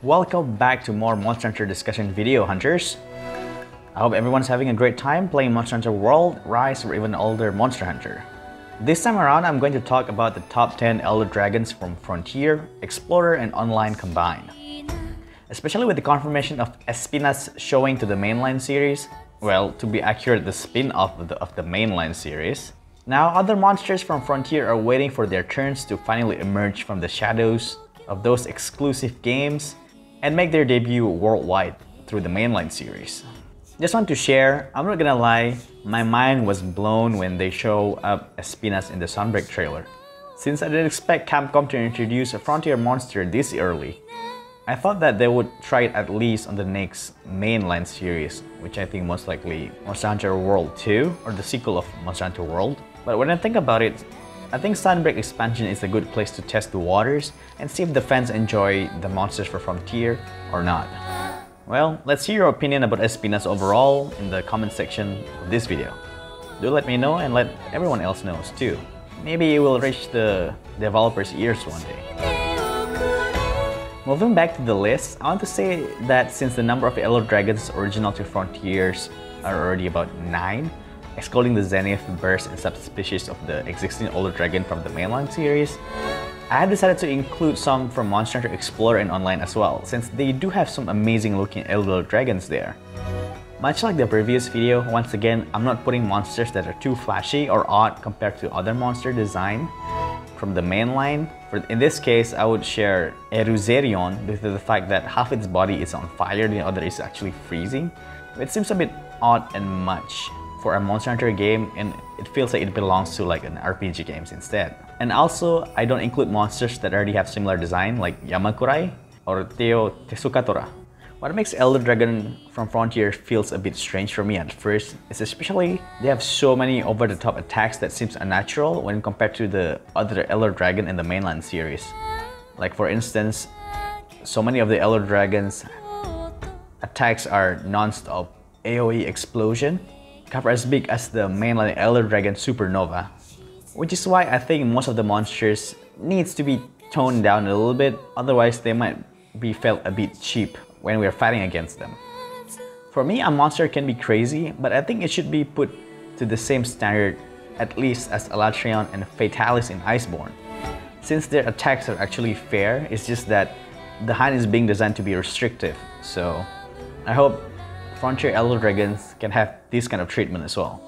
Welcome back to more Monster Hunter discussion video, hunters. I hope everyone's having a great time playing Monster Hunter World, Rise, or even older Monster Hunter. This time around, I'm going to talk about the top 10 Elder Dragons from Frontier, Explorer, and Online combined. Especially with the confirmation of Espinas showing to the mainline series, well, to be accurate, the spin-off of the mainline series. Now, other monsters from Frontier are waiting for their turns to finally emerge from the shadows of those exclusive games and make their debut worldwide through the mainline series. Just want to share, I'm not gonna lie, my mind was blown when they show up Espinas in the Sunbreak trailer. Since I didn't expect Capcom to introduce a Frontier monster this early, I thought that they would try it at least on the next mainline series, which I think most likely Monster Hunter World 2 or the sequel of Monster Hunter World. But when I think about it, I think Sunbreak expansion is a good place to test the waters and see if the fans enjoy the monsters for Frontier or not. Well, let's hear your opinion about Espinas overall in the comment section of this video. Do let me know and let everyone else know too. Maybe it will reach the developers' ears one day. Moving back to the list, I want to say that since the number of Elder Dragons original to Frontiers are already about 9, excluding the Zenith, Burst, and subspecies of the existing Elder Dragon from the mainline series, I have decided to include some from Monster Hunter Explorer and Online as well, since they do have some amazing looking Elder Dragons there. Much like the previous video, once again, I'm not putting monsters that are too flashy or odd compared to other monster design from the mainline. In this case, I would share Eruzerion due to the fact that half its body is on fire, the other is actually freezing. It seems a bit odd and much for a Monster Hunter game, and it feels like it belongs to like an RPG games instead. And also, I don't include monsters that already have similar design like Yamakurai or Teo Tesukatora. What makes Elder Dragon from Frontier feels a bit strange for me at first is especially they have so many over-the-top attacks that seems unnatural when compared to the other Elder Dragon in the mainline series. Like for instance, so many of the Elder Dragons attacks are non-stop AoE explosion, cover as big as the mainline Elder Dragon Supernova, which is why I think most of the monsters needs to be toned down a little bit, otherwise they might be felt a bit cheap when we're fighting against them. For me, a monster can be crazy, but I think it should be put to the same standard at least as Elatrion and Fatalis in Iceborne. Since their attacks are actually fair, it's just that the hunt is being designed to be restrictive, so I hope Frontier Elder Dragons can have this kind of treatment as well.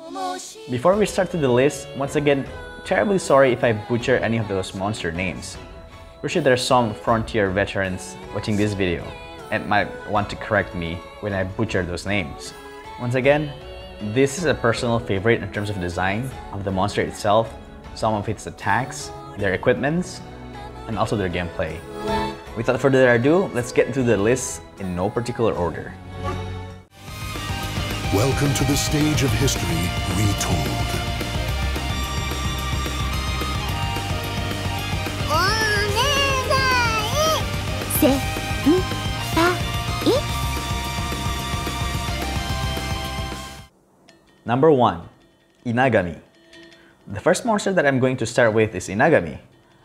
Before we start to the list, once again, terribly sorry if I butcher any of those monster names. Pretty sure there's some Frontier veterans watching this video and might want to correct me when I butcher those names. Once again, this is a personal favorite in terms of design of the monster itself, some of its attacks, their equipments, and also their gameplay. Without further ado, let's get into the list in no particular order. Welcome to the stage of history retold. Number 1. Inagami. The first monster that I'm going to start with is Inagami.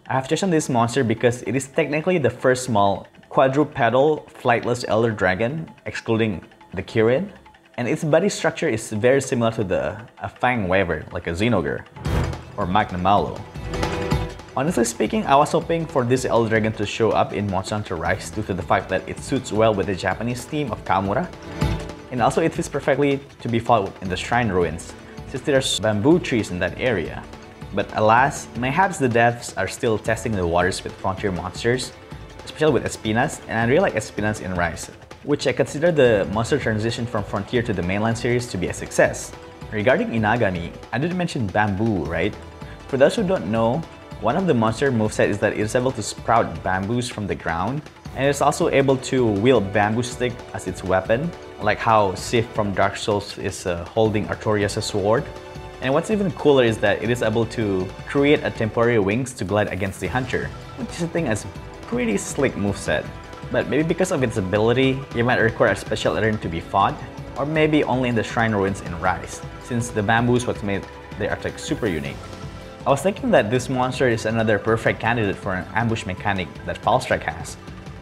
I have chosen this monster because it is technically the first small quadrupedal flightless Elder Dragon, excluding the Kirin. And its body structure is very similar to a Fang Wyvern, like a Xenoger or Magnamalo. Honestly speaking, I was hoping for this Elder Dragon to show up in Monster Hunter Rise due to the fact that it suits well with the Japanese theme of Kamura, and also it fits perfectly to be fought in the Shrine Ruins, since there's bamboo trees in that area. But alas, mayhaps the devs are still testing the waters with Frontier monsters, especially with Espinas, and I really like Espinas in Rise, which I consider the monster transition from Frontier to the mainline series to be a success. Regarding Inagami, I did mention bamboo, right? For those who don't know, one of the monster moveset is that it is able to sprout bamboos from the ground, and it's also able to wield bamboo stick as its weapon, like how Sif from Dark Souls is holding Artorias' sword. And what's even cooler is that it is able to create a temporary wings to glide against the hunter, which is a thing as pretty slick moveset. But maybe because of its ability, it might require a special item to be fought, or maybe only in the Shrine Ruins in Rise, since the bamboo is what made their attack super unique. I was thinking that this monster is another perfect candidate for an ambush mechanic that Falstrike has,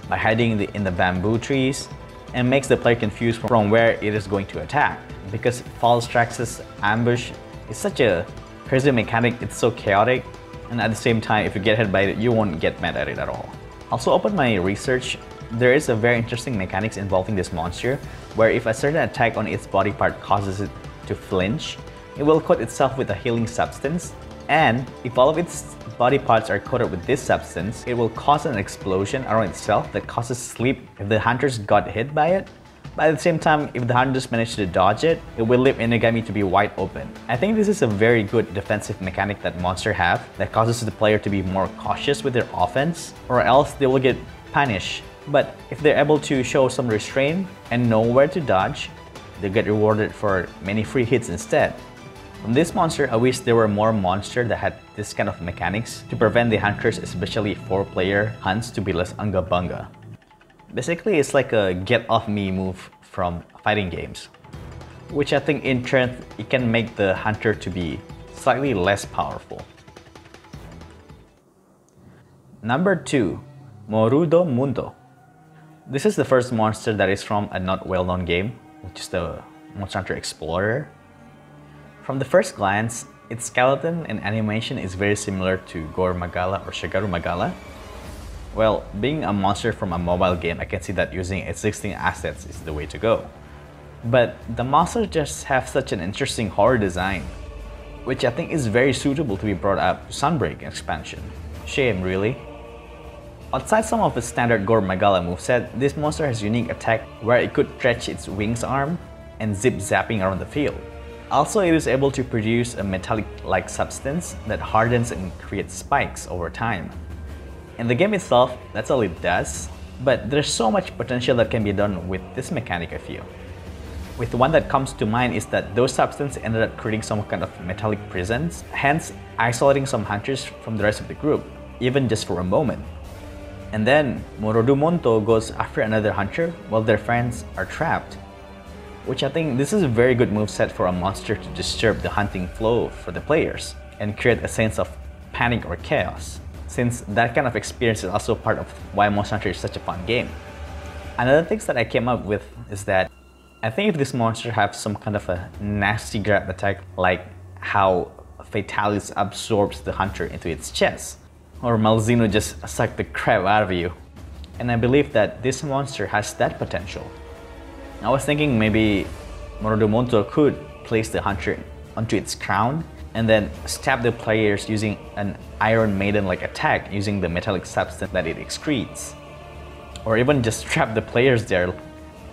by hiding in the bamboo trees, and makes the player confused from where it is going to attack. Because false tracks' ambush is such a crazy mechanic, it's so chaotic, and at the same time, if you get hit by it, you won't get mad at it at all. Also, open my research, there is a very interesting mechanics involving this monster, where if a certain attack on its body part causes it to flinch, it will coat itself with a healing substance, and if all of its body parts are coated with this substance, it will cause an explosion around itself that causes sleep if the hunters got hit by it. But at the same time, if the hunters manage to dodge it, it will leave Inagami to be wide open. I think this is a very good defensive mechanic that monsters have that causes the player to be more cautious with their offense, or else they will get punished. But if they're able to show some restraint and know where to dodge, they get rewarded for many free hits instead. From this monster, I wish there were more monsters that had this kind of mechanics to prevent the hunters, especially 4-player hunts, to be less unga bunga. Basically, it's like a get off me move from fighting games, which I think in turn it can make the hunter to be slightly less powerful. Number 2, Morudomunto. This is the first monster that is from a not well-known game, which is the Monster Hunter Explorer. From the first glance, its skeleton and animation is very similar to Gore Magala or Shigaru Magala. Well, being a monster from a mobile game, I can see that using existing assets is the way to go. But the monsters just have such an interesting horror design, which I think is very suitable to be brought up to Sunbreak expansion. Shame, really. Outside some of its standard Gore Magala moveset, this monster has unique attack where it could stretch its wings arm and zip zapping around the field. Also, it is able to produce a metallic-like substance that hardens and creates spikes over time. In the game itself, that's all it does, but there's so much potential that can be done with this mechanic, I feel. With the one that comes to mind is that those substances ended up creating some kind of metallic prisons, hence isolating some hunters from the rest of the group, even just for a moment. And then Morudomunto goes after another hunter while their friends are trapped, which I think this is a very good moveset for a monster to disturb the hunting flow for the players and create a sense of panic or chaos, since that kind of experience is also part of why Monster Hunter is such a fun game. Another thing that I came up with is that I think if this monster has some kind of a nasty grab attack, like how Fatalis absorbs the hunter into its chest, or Malzeno just sucked the crap out of you, and I believe that this monster has that potential. I was thinking maybe Morudomunto could place the hunter onto its crown and then stab the players using an Iron Maiden-like attack using the metallic substance that it excretes. Or even just trap the players there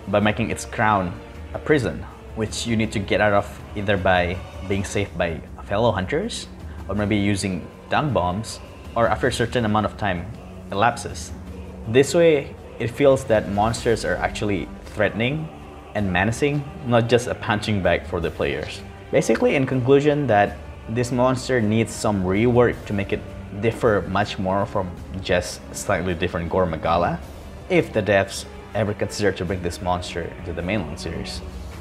by making its crown a prison, which you need to get out of either by being saved by fellow hunters, or maybe using dung bombs, or after a certain amount of time elapses. This way, it feels that monsters are actually threatening and menacing, not just a punching bag for the players. Basically, in conclusion, that this monster needs some rework to make it differ much more from just slightly different Gore Magala, if the devs ever consider to bring this monster into the mainline series,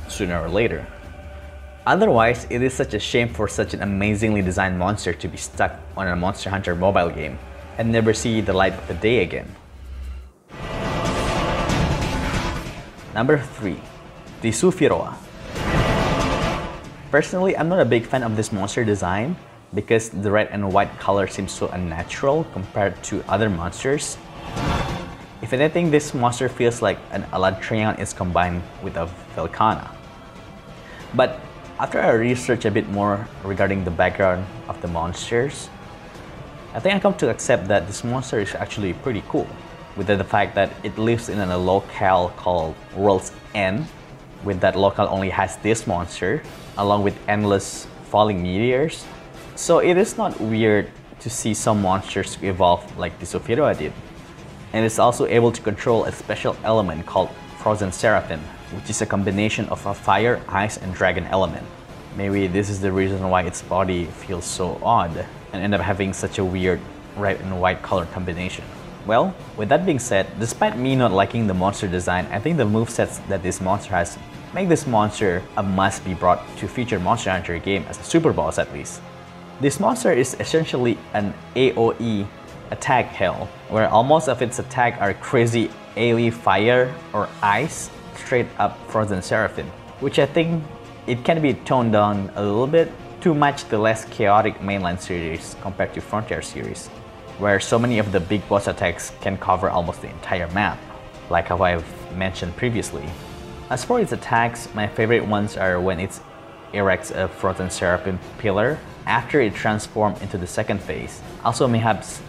sooner or later. Otherwise, it is such a shame for such an amazingly designed monster to be stuck on a Monster Hunter mobile game and never see the light of the day again. Number 3. Disufiroa. Personally, I'm not a big fan of this monster design because the red and white color seems so unnatural compared to other monsters. If anything, this monster feels like an Elantrian is combined with a Velkhana. But after I researched a bit more regarding the background of the monsters, I think I come to accept that this monster is actually pretty cool, with the fact that it lives in a locale called World's End, with that locale only has this monster, along with endless falling meteors. So it is not weird to see some monsters evolve like Disufiroa did. And it's also able to control a special element called Frozen Seraphim, which is a combination of a fire, ice, and dragon element. Maybe this is the reason why its body feels so odd and end up having such a weird red and white color combination. Well, with that being said, despite me not liking the monster design, I think the movesets that this monster has make this monster a must be brought to future Monster Hunter game as a super boss at least. This monster is essentially an AoE attack hell, where all most of its attacks are crazy AoE fire or ice, straight up frozen seraphim, which I think it can be toned down a little bit to match the less chaotic mainline series compared to Frontier series, where so many of the big boss attacks can cover almost the entire map, like how I've mentioned previously. As for its attacks, my favorite ones are when it erects a frozen seraphim pillar after it transforms into the second phase. Also mayhaps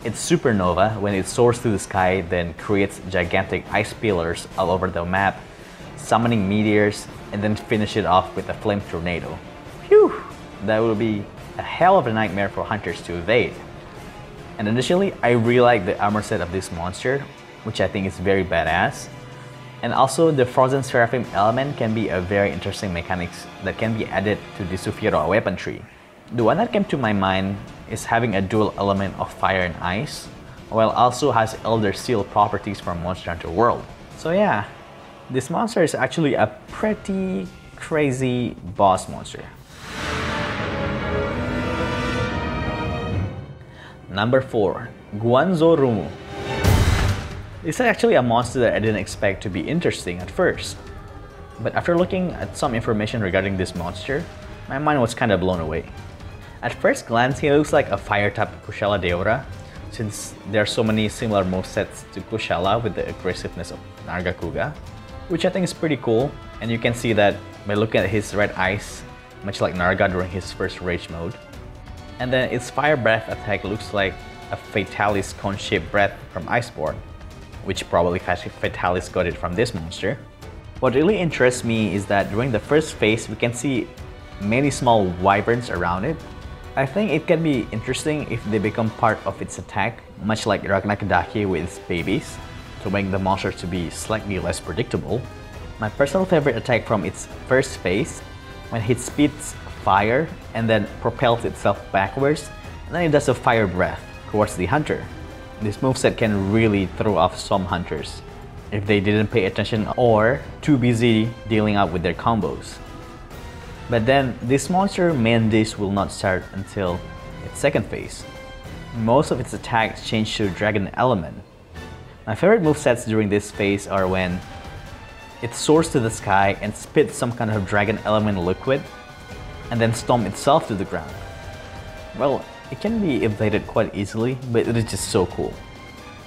its supernova when it soars through the sky, then creates gigantic ice pillars all over the map, summoning meteors, and then finish it off with a flame tornado. Phew! That would be a hell of a nightmare for hunters to evade. And additionally, I really like the armor set of this monster, which I think is very badass. And also, the Frozen Seraphim element can be a very interesting mechanic that can be added to the Disufiroa weapon tree. The one that came to my mind is having a dual element of fire and ice, while also has Elder Seal properties from Monster Hunter World. So yeah, this monster is actually a pretty crazy boss monster. Number 4. Guanzorumu. This is actually a monster that I didn't expect to be interesting at first. But after looking at some information regarding this monster, my mind was kind of blown away. At first glance, he looks like a fire-type Kushala, since there are so many similar movesets to Kushala with the aggressiveness of Nargacuga, which I think is pretty cool, and you can see that by looking at his red eyes, much like Narga during his first rage mode. And then its fire breath attack looks like a Fatalis cone-shaped breath from Iceborne, which probably Fatalis got it from this monster. What really interests me is that during the first phase, we can see many small wyverns around it. I think it can be interesting if they become part of its attack, much like Ragnakdaki with its babies, to make the monster to be slightly less predictable. My personal favorite attack from its first phase, when it spits fire and then propels itself backwards, and then it does a fire breath towards the hunter. This moveset can really throw off some hunters if they didn't pay attention or too busy dealing out with their combos. But then this monster main dish will not start until its second phase. Most of its attacks change to dragon element. My favorite movesets during this phase are when it soars to the sky and spits some kind of dragon element liquid and then stomp itself to the ground. Well, it can be evaded quite easily, but it is just so cool.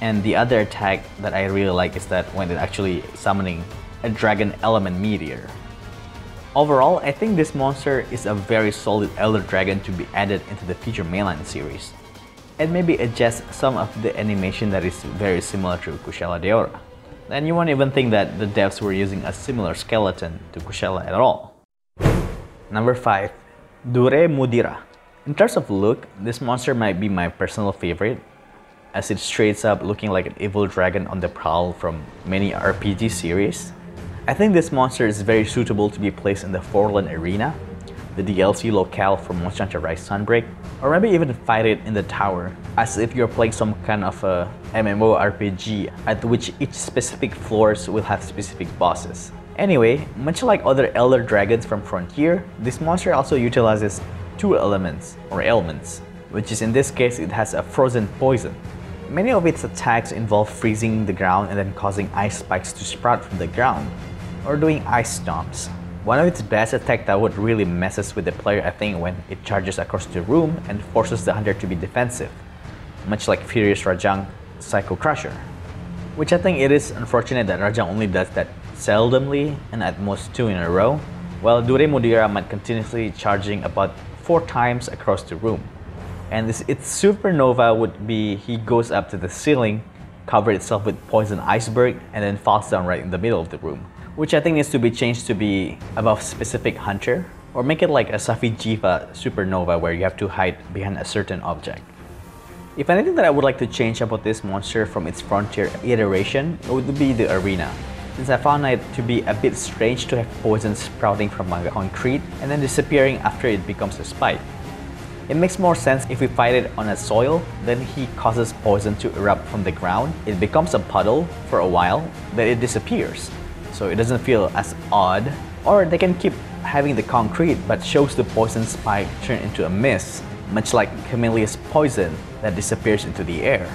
And the other attack that I really like is that when it actually summoning a dragon element meteor. Overall, I think this monster is a very solid Elder Dragon to be added into the future mainline series, and maybe adjust some of the animation that is very similar to Kushala. And you won't even think that the devs were using a similar skeleton to Kushala at all. Number 5. Duremudira. In terms of look, this monster might be my personal favorite, as it's straight up looking like an evil dragon on the prowl from many RPG series. I think this monster is very suitable to be placed in the Forland Arena, the DLC locale for Monster Hunter Rise Sunbreak, or maybe even fight it in the tower, as if you're playing some kind of a MMORPG at which each specific floors will have specific bosses. Anyway, much like other Elder Dragons from Frontier, this monster also utilizes two elements, or ailments, which is in this case it has a frozen poison. Many of its attacks involve freezing the ground and then causing ice spikes to sprout from the ground, or doing ice stomps. One of its best attacks that would really messes with the player, I think, when it charges across the room and forces the hunter to be defensive, much like Furious Rajang Psycho Crusher. Which I think it is unfortunate that Rajang only does that seldomly and at most 2 in a row, while Duremudira might continuously charging about 4 times across the room. And its supernova would be he goes up to the ceiling, cover itself with poison iceberg, and then falls down right in the middle of the room, which I think needs to be changed to be above specific hunter, or make it like a Safi Jiva supernova where you have to hide behind a certain object. If anything that I would like to change about this monster from its Frontier iteration, it would be the arena, since I found it to be a bit strange to have poison sprouting from concrete and then disappearing after it becomes a spike. It makes more sense if we fight it on a soil, then he causes poison to erupt from the ground, it becomes a puddle for a while, then it disappears. So it doesn't feel as odd. Or they can keep having the concrete but shows the poison spike turn into a mist, much like Camellia's poison that disappears into the air.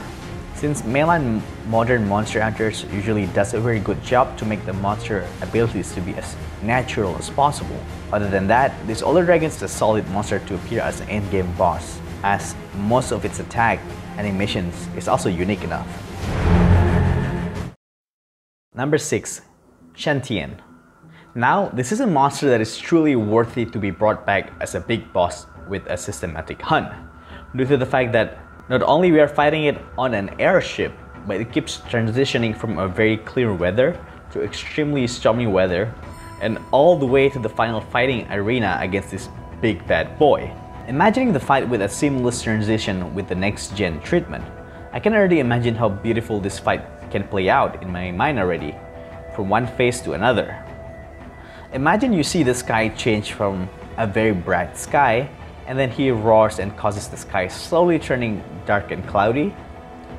Since mainline modern Monster Hunters usually does a very good job to make the monster abilities to be as natural as possible. Other than that, this older dragon is a solid monster to appear as an endgame boss, as most of its attack animations is also unique enough. Number 6. Shantien. Now, this is a monster that is truly worthy to be brought back as a big boss with a systematic hunt, due to the fact that not only we are fighting it on an airship, but it keeps transitioning from a very clear weather to extremely stormy weather, and all the way to the final fighting arena against this big bad boy. Imagining the fight with a seamless transition with the next gen treatment, I can already imagine how beautiful this fight can play out in my mind already, from one phase to another. Imagine you see the sky change from a very bright sky, and then he roars and causes the sky slowly turning dark and cloudy,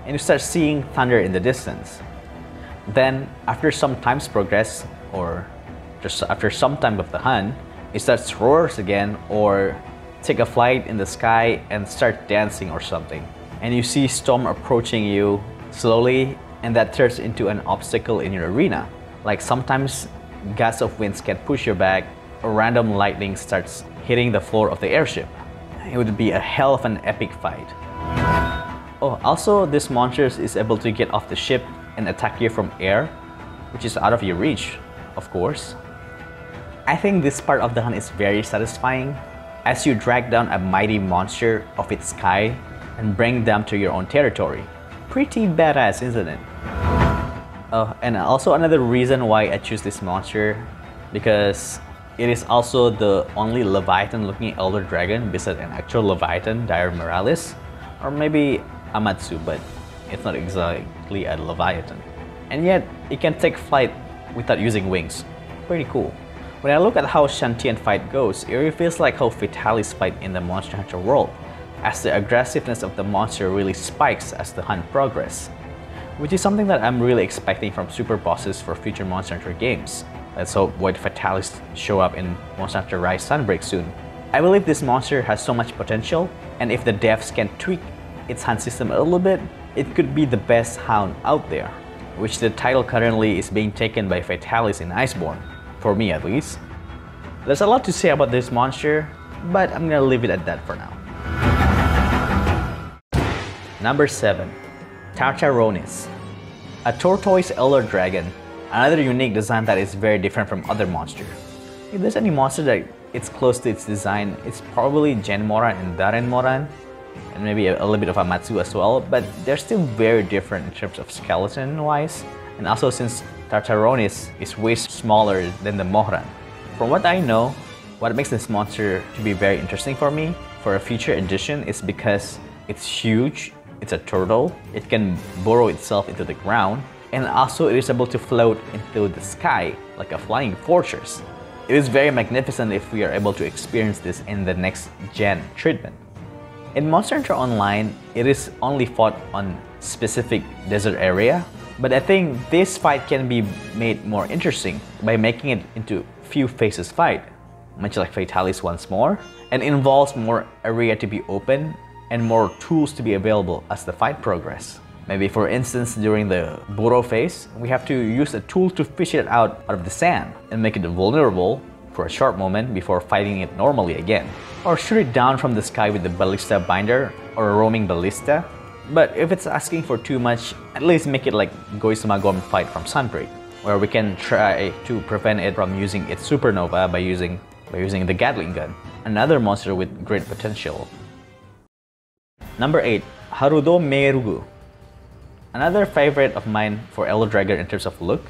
and you start seeing thunder in the distance. Then, after some time's progress, or just after some time of the hunt, it starts roars again, or take a flight in the sky and start dancing or something. And you see storm approaching you slowly, and that turns into an obstacle in your arena. Like sometimes gusts of winds can push your back, or random lightning starts hitting the floor of the airship. It would be a hell of an epic fight. Oh, also this monster is able to get off the ship and attack you from air, which is out of your reach, of course. I think this part of the hunt is very satisfying, as you drag down a mighty monster of its sky and bring them to your own territory. Pretty badass, isn't it? Oh, and also another reason why I choose this monster, because it is also the only Leviathan-looking Elder Dragon besides an actual Leviathan, Dire Moralis, or maybe Amatsu, but it's not exactly a Leviathan. And yet, it can take flight without using wings. Pretty cool. When I look at how Shantien fight goes, it really feels like how Fatalis fight in the Monster Hunter world, as the aggressiveness of the monster really spikes as the hunt progresses, which is something that I'm really expecting from super bosses for future Monster Hunter games. Let's hope Void Fatalis show up in Monster Hunter Rise Sunbreak soon. I believe this monster has so much potential, and if the devs can tweak its hunt system a little bit, it could be the best hound out there, which the title currently is being taken by Fatalis in Iceborne, for me at least. There's a lot to say about this monster, but I'm gonna leave it at that for now. Number 7. Tartaronis. A tortoise elder dragon, another unique design that is very different from other monsters. If there's any monster that it's close to its design, it's probably Genmoran and Darenmoran, and maybe a little bit of Amatsu as well, but they're still very different in terms of skeleton-wise, and also since Tartaronis is way smaller than the Mohran. From what I know, what makes this monster to be very interesting for me for a future edition is because it's huge, it's a turtle, it can burrow itself into the ground, and also it is able to float into the sky like a flying fortress. It is very magnificent if we are able to experience this in the next gen treatment. In Monster Hunter Online, it is only fought on specific desert area, but I think this fight can be made more interesting by making it into few phases fight, much like Fatalis once more, and involves more area to be open and more tools to be available as the fight progresses. Maybe for instance, during the burrow phase, we have to use a tool to fish it out of the sand and make it vulnerable for a short moment before fighting it normally again. Or shoot it down from the sky with the ballista binder or a roaming ballista. But if it's asking for too much, at least make it like Goisumagom fight from Sunbreak, where we can try to prevent it from using its supernova by using the Gatling gun, another monster with great potential. Number 8. Harudomerugu. Another favorite of mine for Elder Dragon in terms of look,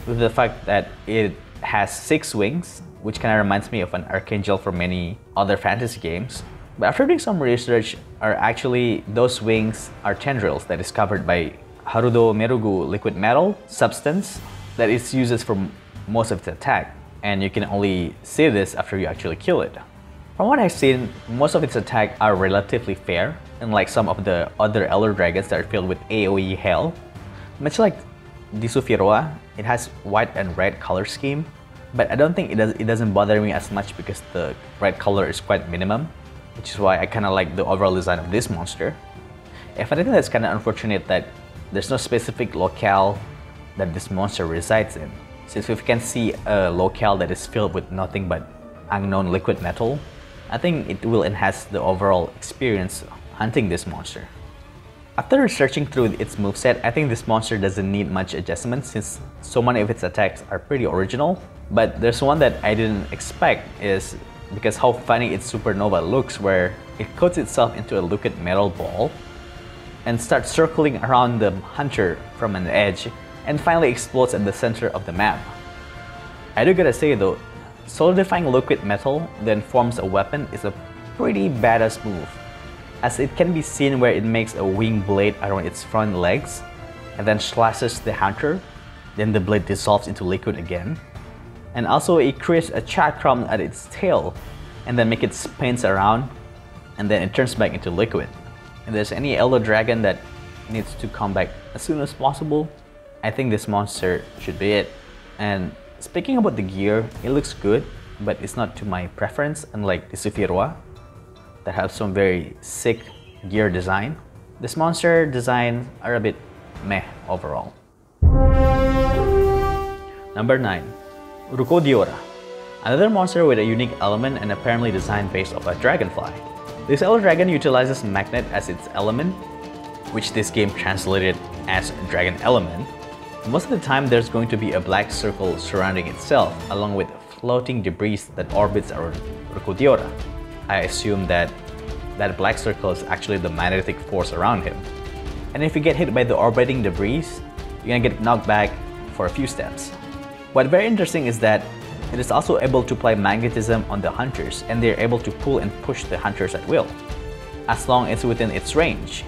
with the fact that it has 6 wings, which kind of reminds me of an archangel from many other fantasy games. But after doing some research, those wings are tendrils that is covered by Harudomerugu liquid metal substance that it uses for most of its attack, and you can only see this after you actually kill it. From what I've seen, most of its attacks are relatively fair, unlike some of the other Elder Dragons that are filled with AoE hell. Much like Disufiroa, it has white and red color scheme, but I don't think it doesn't bother me as much because the red color is quite minimum, which is why I kind of like the overall design of this monster. If anything, that's kind of unfortunate that there's no specific locale that this monster resides in. Since we can see a locale that is filled with nothing but unknown liquid metal, I think it will enhance the overall experience hunting this monster. After researching through its moveset, I think this monster doesn't need much adjustment since so many of its attacks are pretty original. But there's one that I didn't expect is because how funny its supernova looks, where it coats itself into a liquid metal ball and starts circling around the hunter from an edge and finally explodes at the center of the map. I do gotta say though, solidifying liquid metal then forms a weapon is a pretty badass move, as it can be seen where it makes a wing blade around its front legs and then slashes the hunter, then the blade dissolves into liquid again. And also it creates a chakram at its tail and then make it spins around and then it turns back into liquid. If there's any elder dragon that needs to come back as soon as possible, I think this monster should be it. And speaking about the gear, it looks good, but it's not to my preference, unlike Disufiroa that have some very sick gear design. This monster design are a bit meh overall. Number 9. Rukodiora. Another monster with a unique element and apparently designed based off a dragonfly. This elder dragon utilizes magnet as its element, which this game translated as dragon element. Most of the time there's going to be a black circle surrounding itself along with floating debris that orbits around Rukodiora. I assume that black circle is actually the magnetic force around him. And if you get hit by the orbiting debris, you're gonna get knocked back for a few steps. What's very interesting is that it is also able to apply magnetism on the hunters, and they're able to pull and push the hunters at will, as long as within its range.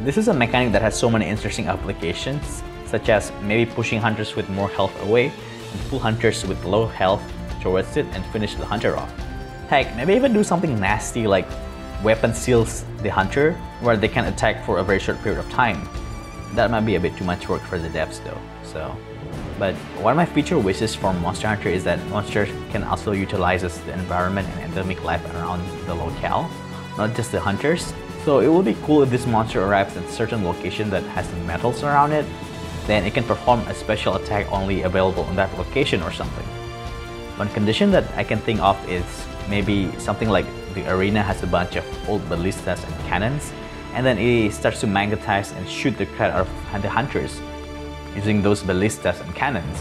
This is a mechanic that has so many interesting applications, such as maybe pushing hunters with more health away and pull hunters with low health towards it and finish the hunter off. Heck, maybe even do something nasty like weapon seals the hunter where they can attack for a very short period of time. That might be a bit too much work for the devs though. But one of my future wishes for Monster Hunter is that monsters can also utilize the environment and endemic life around the locale, not just the hunters. So it would be cool if this monster arrives at a certain location that has metals around it, then it can perform a special attack only available on that location or something. One condition that I can think of is maybe something like the arena has a bunch of old ballistas and cannons, and then it starts to magnetize and shoot the crowd out of the hunters using those ballistas and cannons.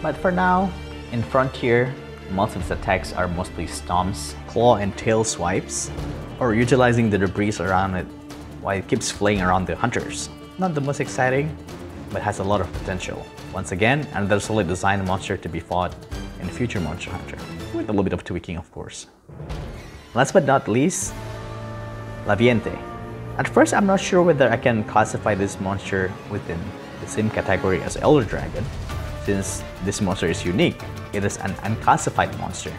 But for now, in Frontier, most of its attacks are mostly stomps, claw and tail swipes, or utilizing the debris around it while it keeps flaying around the hunters. Not the most exciting, but has a lot of potential. Once again, another solid design monster to be fought in future Monster Hunter, with a little bit of tweaking of course. Last but not least, Laviente. At first, I'm not sure whether I can classify this monster within the same category as Elder Dragon, since this monster is unique. It is an unclassified monster.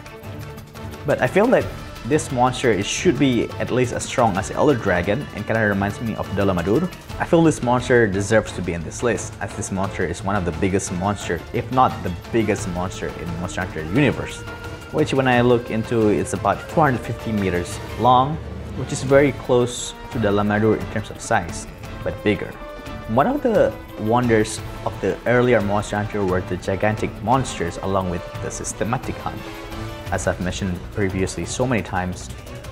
But I feel that this monster should be at least as strong as Elder Dragon and kinda reminds me of Duremudira. I feel this monster deserves to be in this list, as this monster is one of the biggest monsters, if not the biggest monster in Monster Hunter universe. Which when I look into, it's about 450 meters long, which is very close to Duremudira in terms of size, but bigger. One of the wonders of the earlier Monster Hunter were the gigantic monsters along with the systematic hunt, as I've mentioned previously so many times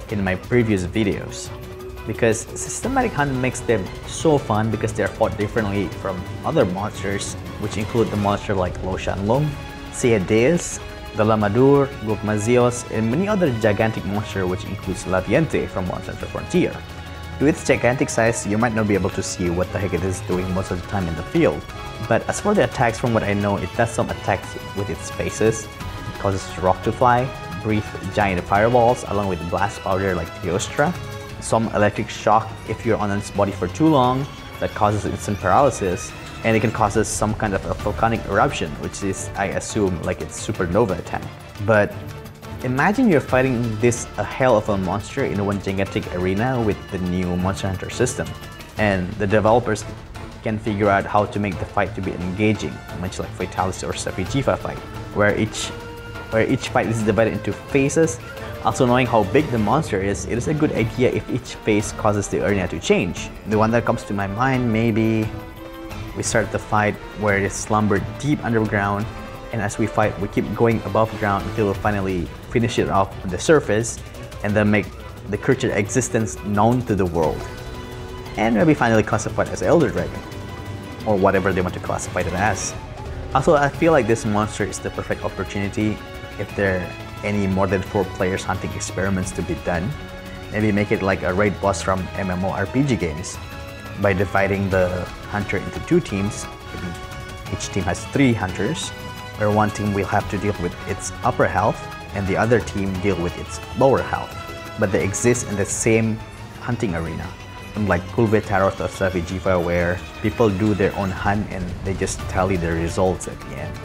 in my previous videos. Because systematic hunt makes them so fun because they are fought differently from other monsters, which include the monster like Lo Shanlong, Siedeus, Duremudira, Gokmazios, and many other gigantic monsters, which includes Laviente from Monster Hunter Frontier. Due to its gigantic size, you might not be able to see what the heck it is doing most of the time in the field. But as for the attacks, from what I know, it does some attacks with its phases. It causes rock to fly, breathe giant fireballs along with blast powder like Theostra, some electric shock if you're on its body for too long that causes instant paralysis, and it can cause some kind of a volcanic eruption, which is, I assume, like its supernova attack. But imagine you're fighting a hell of a monster in one gigantic arena with the new Monster Hunter system, and the developers can figure out how to make the fight to be engaging, much like Fatalis or Sapijifa fight, where each fight is divided into phases. Also, knowing how big the monster is, it is a good idea if each phase causes the arena to change. The one that comes to my mind maybe We start the fight where it is slumbered deep underground, and as we fight, we keep going above ground until we finally finish it off on the surface and then make the creature's existence known to the world. And maybe finally classified as Elder Dragon, or whatever they want to classify it as. Also, I feel like this monster is the perfect opportunity if there are any more than 4 players hunting experiments to be done. Maybe make it like a raid boss from MMORPG games by dividing the hunter into 2 teams. Maybe each team has 3 hunters, where one team will have to deal with its upper health and the other team deal with its lower health. But they exist in the same hunting arena. Unlike Tarot of Savage, where people do their own hunt and they just tally their results at the end.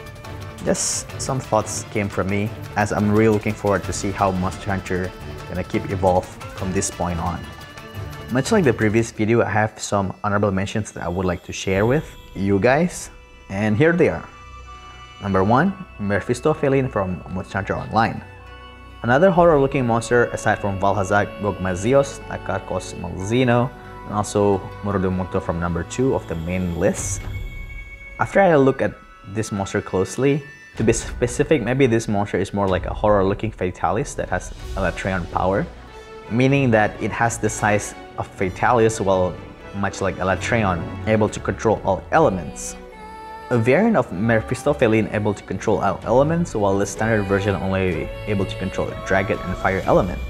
Just some thoughts came from me, as I'm really looking forward to see how Monster Hunter gonna keep evolve from this point on. Much like the previous video, I have some honorable mentions that I would like to share with you guys, and here they are. Number 1, Mephistopheline from Monster Hunter Online. Another horror-looking monster aside from Valhazak, Gogmazios, Nakarkos Malzino, and also Morudomunto from number 2 of the main list. After I look at this monster closely, to be specific, maybe this monster is more like a horror-looking Fatalis that has Elatreon power, meaning that it has the size of Fatalis while much like Elatreon, able to control all elements. A variant of Mephistopheline able to control all elements, while the standard version only able to control a dragon and fire element.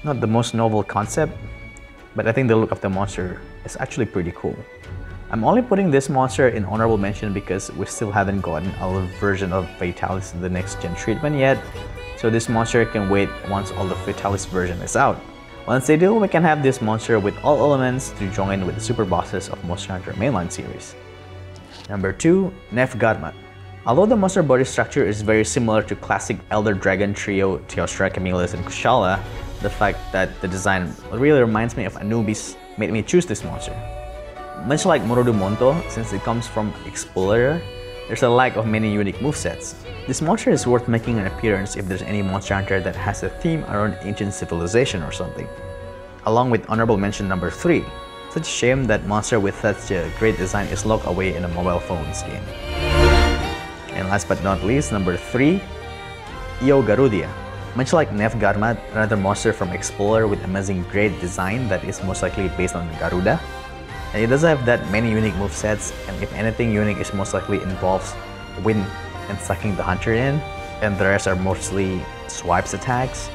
Not the most novel concept, but I think the look of the monster is actually pretty cool. I'm only putting this monster in honorable mention because we still haven't gotten a version of Fatalis in the next gen treatment yet, so this monster can wait once all the Fatalis version is out. Once they do, we can have this monster with all elements to join with the super bosses of Monster Hunter mainline series. Number 2, Nefgadmat. Although the monster body structure is very similar to classic Elder Dragon trio Teostra, Camillus, and Kushala, the fact that the design really reminds me of Anubis made me choose this monster. Much like Morudomunto, since it comes from Explorer, there's a lack of many unique movesets. This monster is worth making an appearance if there's any Monster Hunter that has a theme around ancient civilization or something. Along with honorable mention number 3. Such a shame that monster with such a great design is locked away in a mobile phones game. And last but not least, number 3, Garudia. Much like Nefgadmat, another monster from Explorer with amazing great design that is most likely based on Garuda. And it doesn't have that many unique movesets, and if anything unique is most likely involves wind and sucking the hunter in, and the rest are mostly swipes attacks.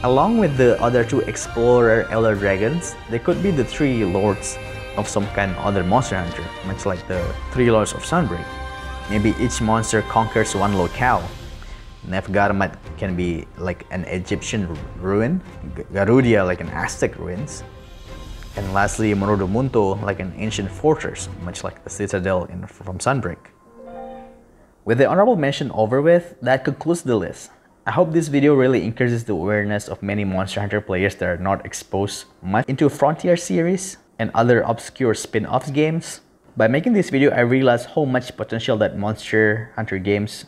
Along with the other 2 Explorer Elder Dragons, they could be the 3 lords of some kind of other Monster Hunter, much like the 3 lords of Sunbreak. Maybe each monster conquers one locale. Nefgadmat can be like an Egyptian ruin, Garudia like an Aztec ruins, and lastly Morudomunto like an ancient fortress, much like the Citadel from Sunbreak. With the honorable mention over with, that concludes the list. I hope this video really increases the awareness of many Monster Hunter players that are not exposed much into Frontier series and other obscure spin-offs games. By making this video, I realized how much potential that Monster Hunter games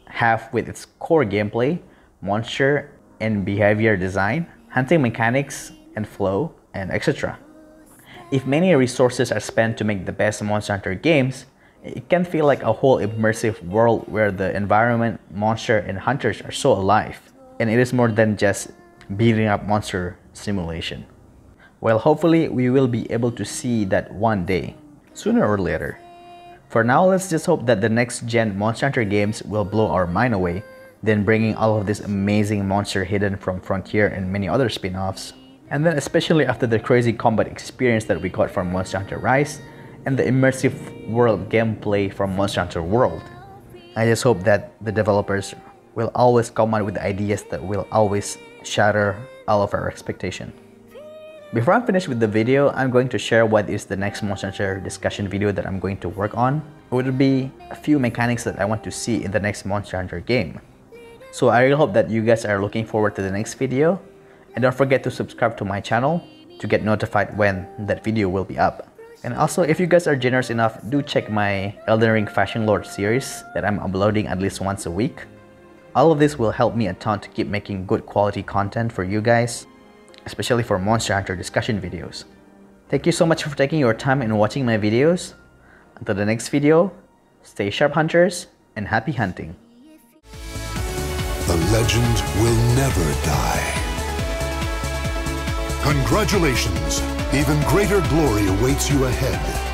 have with its core gameplay, monster and behavior design, hunting mechanics and flow, and etc. If many resources are spent to make the best Monster Hunter games, it can feel like a whole immersive world where the environment, monster, and hunters are so alive, and it is more than just beating up monster simulation. Well, hopefully we will be able to see that one day, sooner or later. For now, let's just hope that the next gen Monster Hunter games will blow our mind away, then bringing all of this amazing monster hidden from Frontier and many other spin-offs. And then especially after the crazy combat experience that we got from Monster Hunter Rise, and the immersive world gameplay from Monster Hunter World. I just hope that the developers will always come out with ideas that will always shatter all of our expectation. Before I'm finished with the video, I'm going to share what is the next Monster Hunter discussion video that I'm going to work on. It would be a few mechanics that I want to see in the next Monster Hunter game. So I really hope that you guys are looking forward to the next video. And don't forget to subscribe to my channel to get notified when that video will be up. And also, if you guys are generous enough, do check my Elden Ring Fashion Lord series that I'm uploading at least once a week. All of this will help me a ton to keep making good quality content for you guys, especially for Monster Hunter discussion videos. Thank you so much for taking your time and watching my videos. Until the next video, stay sharp hunters and happy hunting. The legend will never die. Congratulations! Even greater glory awaits you ahead.